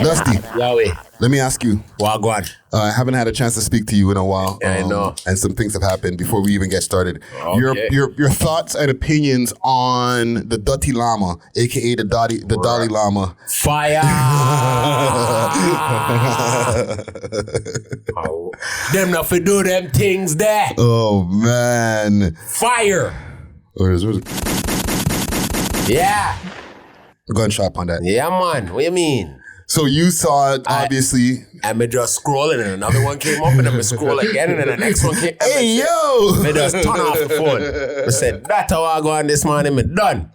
Dusty, Yahweh. let me ask you. Wagwan. I haven't had a chance to speak to you in a while. I know. And some things have happened before we even get started. Okay. Your thoughts and opinions on the DALAI Lama, aka the Dalai Lama. Fire. Them not for do them things there. Oh man. Fire. Where's it? Yeah. Gunshot on that. Yeah, man. What you mean? So you saw it, obviously. And me just scrolling and another one came up and then me scroll again and then the next one came. Hey, yo! Me just turn off the phone. I said, that's how I go on this morning, me done.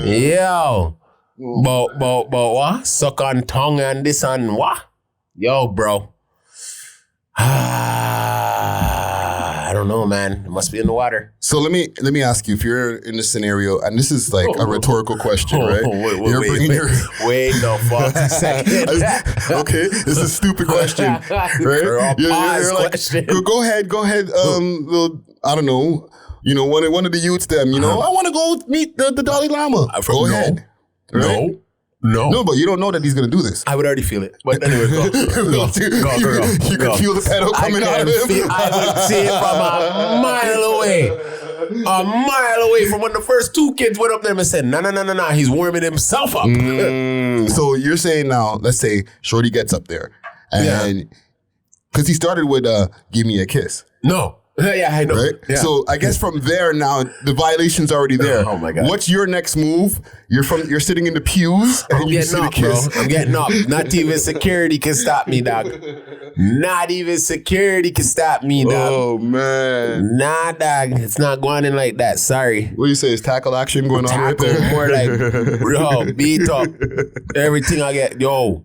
Yo. But what? Suck on tongue and this and what? Yo, bro. I don't know, man. It must be in the water. So let me ask you, if you're in this scenario, and this is like a rhetorical question, right? Wait, no, fuck a second. Okay, this is a stupid question, right? You're like, question. Go ahead. I don't know. You know, one of the youths, them. You know, I want to go meet the Dalai Lama. Go ahead. Right? No, but you don't know that he's gonna do this. I would already feel it. But anyway, go. You can feel the pedal coming out of him. I would see it from a mile away. A mile away from when the first two kids went up there and said, no, he's warming himself up. So you're saying now, let's say Shorty gets up there and because he started with give me a kiss. No. Yeah, I know. Right? Yeah. So I guess from there now, the violation's already there. Oh my God. What's your next move? You're sitting in the pews and you see the kiss. Bro. I'm getting up. Not even security can stop me, dog. Not even security can stop me, dog. Oh man. Nah, dog. It's not going in like that. Sorry. What do you say? Is tackle action going on right there? More like, bro, beat up. Everything I get, yo.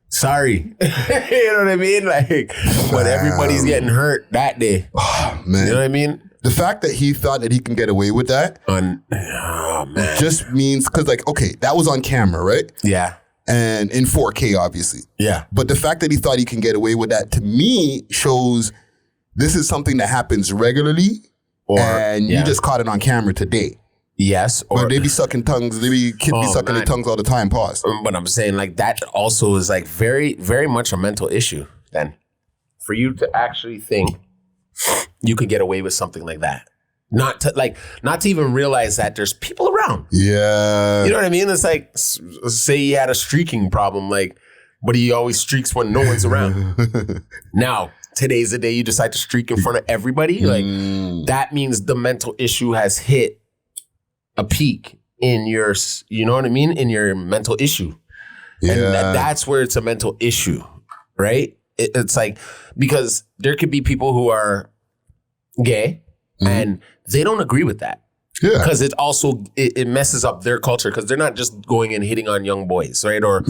Sorry. You know what I mean? Like, but everybody's getting hurt that day. Oh, man. You know what I mean? The fact that he thought that he can get away with that man. just means, because like, okay, that was on camera, right? Yeah. And in 4K, obviously. Yeah. But the fact that he thought he can get away with that, to me, shows this is something that happens regularly and you just caught it on camera today. Yes. Or they be sucking tongues. Kids be sucking their tongues all the time. Pause. But I'm saying like that also is like very, very much a mental issue then. For you to actually think you could get away with something like that. Not to even realize that there's people around. Yeah. You know what I mean? It's like, say he had a streaking problem, like, but he always streaks when no one's around. Now, today's the day you decide to streak in front of everybody. Like that means the mental issue has hit a peak in your, you know what I mean? In your mental issue. Yeah. And that's where it's a mental issue, right? It's like, because there could be people who are gay and they don't agree with that. Yeah. Because it also, it messes up their culture because they're not just going and hitting on young boys, right? Or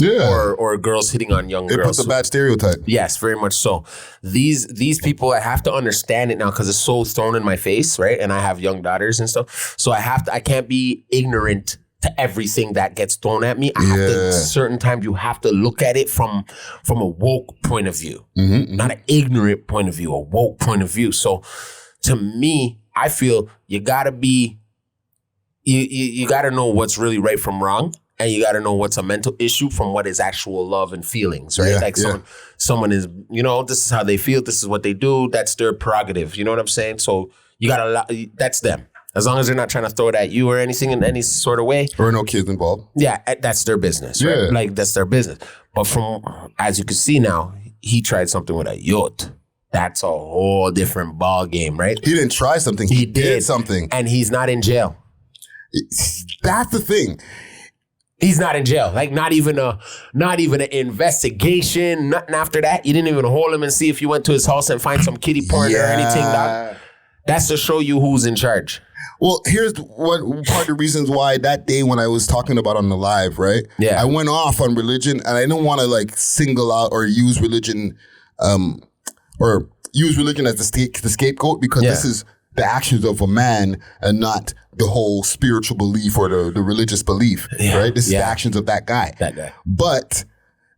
girls hitting on young girls. It puts a bad stereotype. Yes, very much so. These people, I have to understand it now because it's so thrown in my face, right? And I have young daughters and stuff. So I can't be ignorant to everything that gets thrown at me. I have to, certain times you have to look at it from a woke point of view. Not an ignorant point of view, a woke point of view. So to me, I feel you gotta be, you got to know what's really right from wrong, and you got to know what's a mental issue from what is actual love and feelings, right? Someone is, you know, this is how they feel, this is what they do, that's their prerogative, you know what I'm saying? So you got to, that's them. As long as they're not trying to throw it at you or anything in any sort of way. Or no kids involved. Yeah, that's their business, right? Yeah. Like, that's their business. But from, as you can see now, he tried something with a yacht. That's a whole different ball game, right? He didn't try something, he did something. And he's not in jail. That's the thing. He's not in jail. Like not even an investigation. Nothing after that. You didn't even hold him and see if you went to his house and find some kiddie porn or anything. Dog. That's to show you who's in charge. Well, here's part of the reasons why that day when I was talking about on the live, right? Yeah. I went off on religion, and I don't want to like single out or use religion, as the scapegoat, because this is the actions of a man and not the whole spiritual belief or the religious belief, right? This is the actions of that guy. But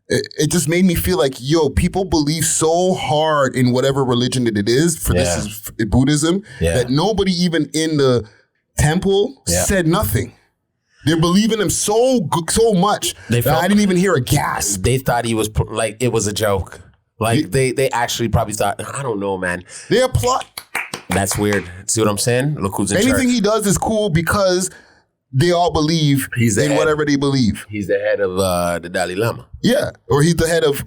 it just made me feel like, yo, people believe so hard in whatever religion it is, for this is Buddhism, that nobody even in the temple said nothing. They believe in him so much that I didn't even hear a gasp. They thought he was like it was a joke. Like they actually probably thought, I don't know, man. They applaud. That's weird. See what I'm saying? Look who's in charge. Anything he does is cool because they all believe in whatever they believe. He's the head of the Dalai Lama. Yeah, or he's the head of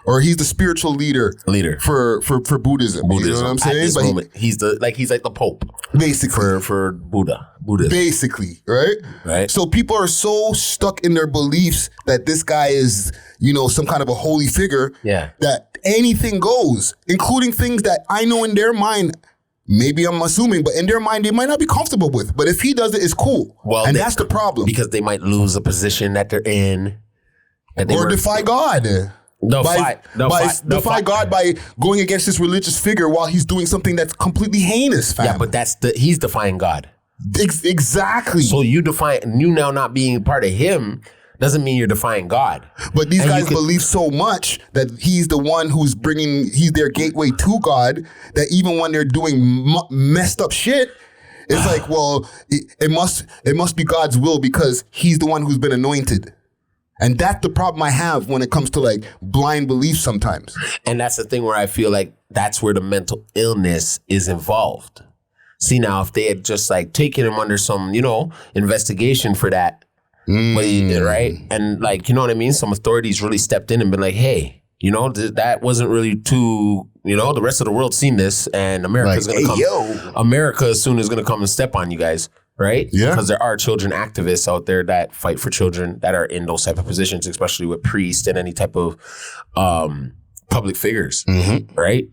or he's the spiritual leader for Buddhism. You know what I'm saying? At this moment, he's like the Pope, basically, for Buddhism. Basically, right? Right. So people are so stuck in their beliefs that this guy is, some kind of a holy figure. Yeah. That anything goes, including things that I know in their mind. Maybe I'm assuming, but in their mind, they might not be comfortable with. But if he does it, it's cool. Well, and that's the problem. Because they might lose a position that they're in. Or defy God. Defy God by going against this religious figure while he's doing something that's completely heinous, fam. Yeah, but he's defying God. Exactly. So you now not being part of him doesn't mean you're defying God. But these guys believe so much that he's the one he's their gateway to God, that even when they're doing messed up shit, it's like, well, it must be God's will because he's the one who's been anointed. And that's the problem I have when it comes to like blind belief sometimes. And that's the thing where I feel like that's where the mental illness is involved. See, now, if they had just like taken him under some, investigation for that, but right? And like, you know what I mean? Some authorities really stepped in and been like, hey, that wasn't really too, the rest of the world's seen this and America's going to come. America soon is going to come and step on you guys. Right? Yeah. Because there are children activists out there that fight for children that are in those type of positions, especially with priests and any type of public figures. Mm-hmm. Right?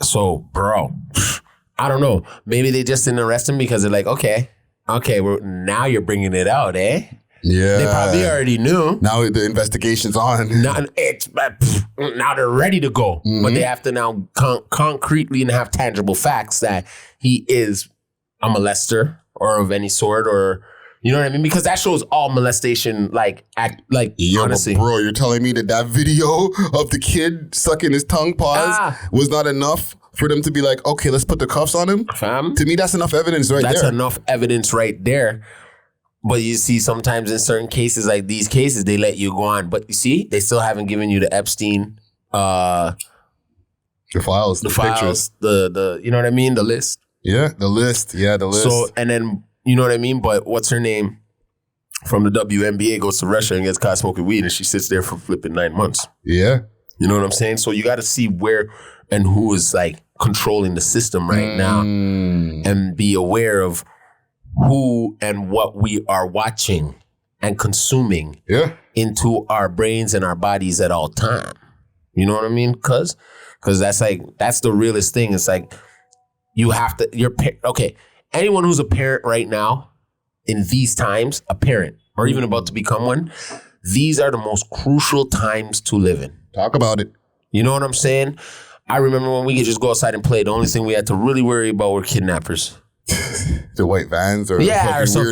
So, bro, I don't know. Maybe they just didn't arrest him because they're like, okay, now you're bringing it out, eh? Yeah. They probably already knew. Now the investigation's on. Now they're ready to go. Mm-hmm. But they have to now concretely and have tangible facts that he is a molester or of any sort, or you know what I mean? Because that shows all molestation, honestly. Bro, you're telling me that video of the kid sucking his tongue paws was not enough for them to be like, okay, let's put the cuffs on him? Fam? To me, that's enough evidence there. That's enough evidence right there. But you see, sometimes in certain cases, like these cases, they let you go on. But you see, they still haven't given you the Epstein, the files, the pictures, the you know what I mean, the list. Yeah, the list. Yeah, the list. So, and then, you know what I mean? But what's her name from the WNBA goes to Russia and gets caught smoking weed and she sits there for flipping 9 months. Yeah. You know what I'm saying? So you got to see where and who is like controlling the system right now and be aware of who and what we are watching and consuming into our brains and our bodies at all time. You know what I mean? Because that's the realest thing. It's like, you have to, anyone who's a parent right now in these times, a parent or even about to become one, these are the most crucial times to live in. Talk about it. You know what I'm saying? I remember when we could just go outside and play, the only thing we had to really worry about were kidnappers. The white vans or weird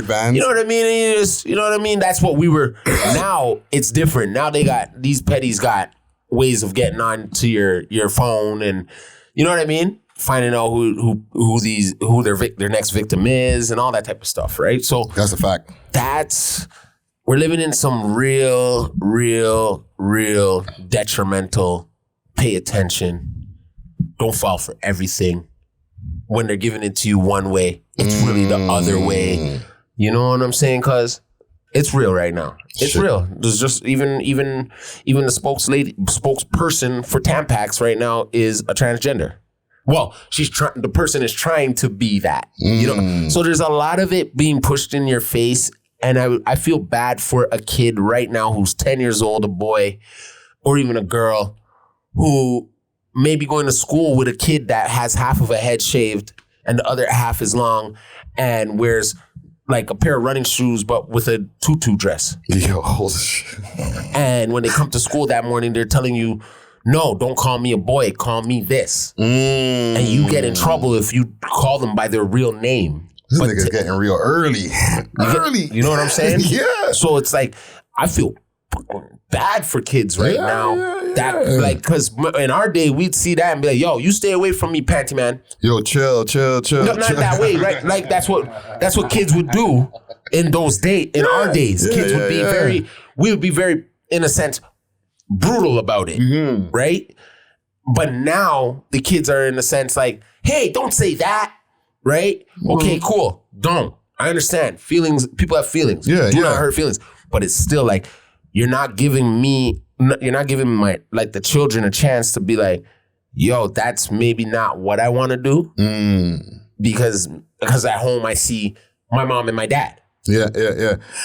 vans. You know what I mean? You know what I mean? That's what we were. Now it's different. Now these petties got ways of getting on to your phone and you know what I mean? Finding out who their next victim is and all that type of stuff, right? So that's a fact. We're living in some real detrimental. Pay attention. Don't fall for everything. When they're giving it to you one way, it's really the other way. You know what I'm saying? Cause it's real right now. It's real. There's just even the spokesperson for Tampax right now is a transgender. Well, the person is trying to be that, you know? So there's a lot of it being pushed in your face. And I feel bad for a kid right now who's 10 years old, a boy, or even a girl who may be going to school with a kid that has half of a head shaved and the other half is long and wears like a pair of running shoes, but with a tutu dress. Yo, and when they come to school that morning, they're telling you, no, don't call me a boy, call me this. And you get in trouble if you call them by their real name. This nigga's getting real early. You know what I'm saying? Yeah. So it's like, I feel bad for kids right now. Like, because in our day, we'd see that and be like, yo, you stay away from me, panty man. Yo, chill. No, not that way, right? Like, that's what kids would do. in those days, in our days, kids would be we would be very, in a sense, brutal about it, right? But now the kids are in a sense like, hey, don't say that, right? Okay, cool. Don't. I understand. Feelings, people have feelings. Do not hurt feelings. But it's still like, you're not giving my, like, the children a chance to be like, yo, that's maybe not what I want to do. Because at home I see my mom and my dad. Yeah.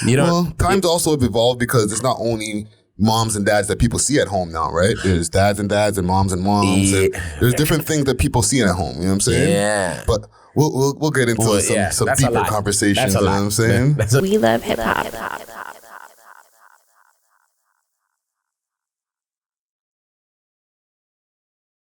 You know, well, times also have evolved because it's not only moms and dads that people see at home now, right? There's dads and moms and moms. And there's different things that people see at home. You know what I'm saying? Yeah. But we'll get into some deeper conversations. You know what I'm saying? We love hip hop.